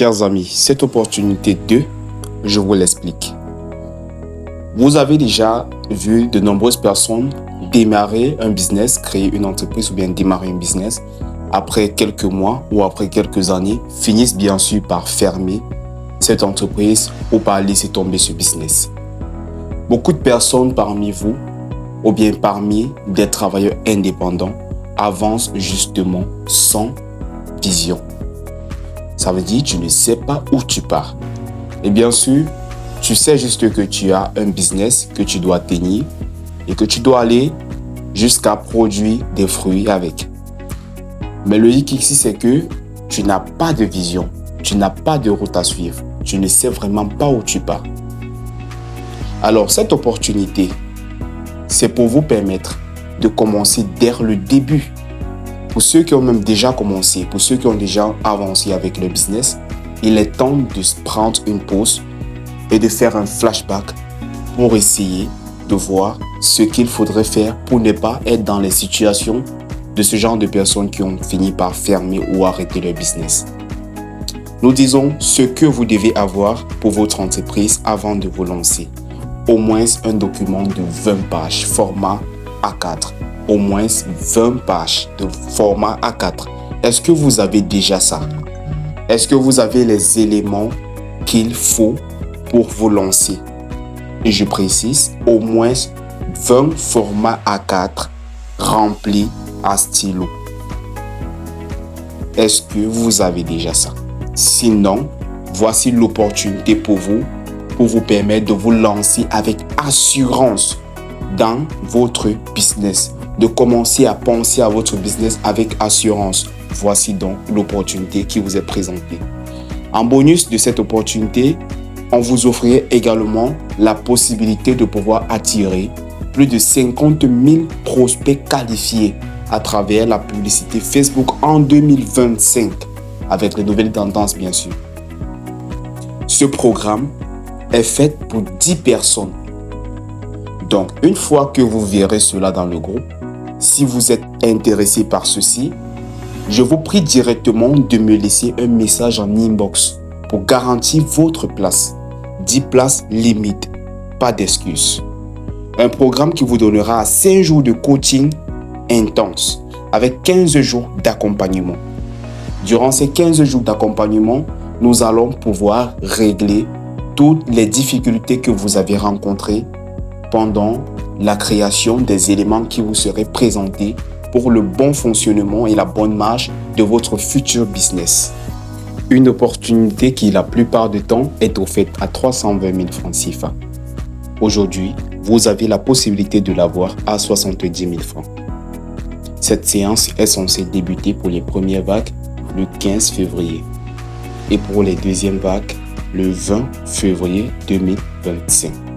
Chers amis, cette opportunité 2, je vous l'explique. Vous avez déjà vu de nombreuses personnes démarrer un business, créer une entreprise ou bien démarrer un business. Après quelques mois ou après quelques années, finissent bien sûr par fermer cette entreprise ou par laisser tomber ce business. Beaucoup de personnes parmi vous ou bien parmi des travailleurs indépendants avancent justement sans vision. Ça veut dire que tu ne sais pas où tu pars. Et bien sûr, tu sais juste que tu as un business que tu dois tenir et que tu dois aller jusqu'à produire des fruits avec. Mais le hic ici, c'est que tu n'as pas de vision, tu n'as pas de route à suivre, tu ne sais vraiment pas où tu pars. Alors, cette opportunité, c'est pour vous permettre de commencer dès le début. Pour ceux qui ont même déjà commencé, pour ceux qui ont déjà avancé avec le business, il est temps de prendre une pause et de faire un flashback pour essayer de voir ce qu'il faudrait faire pour ne pas être dans les situations de ce genre de personnes qui ont fini par fermer ou arrêter leur business. Nous disons ce que vous devez avoir pour votre entreprise avant de vous lancer. Au moins un document de 20 pages, format A4. Au moins 20 pages de format A4. Est-ce que vous avez déjà ça? Est-ce que vous avez les éléments qu'il faut pour vous lancer? Et je précise, au moins 20 formats A4 remplis à stylo. Est-ce que vous avez déjà ça? Sinon, voici l'opportunité pour vous permettre de vous lancer avec assurance dans votre business, de commencer à penser à votre business avec assurance. Voici donc l'opportunité qui vous est présentée. En bonus de cette opportunité, on vous offrirait également la possibilité de pouvoir attirer plus de 50 000 prospects qualifiés à travers la publicité Facebook en 2025, avec les nouvelles tendances bien sûr. Ce programme est fait pour 10 personnes. Donc, une fois que vous verrez cela dans le groupe, si vous êtes intéressé par ceci, je vous prie directement de me laisser un message en inbox pour garantir votre place. 10 places limite, pas d'excuses. Un programme qui vous donnera 5 jours de coaching intense avec 15 jours d'accompagnement. Durant ces 15 jours d'accompagnement, nous allons pouvoir régler toutes les difficultés que vous avez rencontrées pendant la création des éléments qui vous seraient présentés pour le bon fonctionnement et la bonne marge de votre futur business. Une opportunité qui, la plupart du temps, est offerte à 320 000 francs CFA. Aujourd'hui, vous avez la possibilité de l'avoir à 70 000 francs. Cette séance est censée débuter pour les premières vagues le 15 février et pour les deuxièmes vagues le 20 février 2025.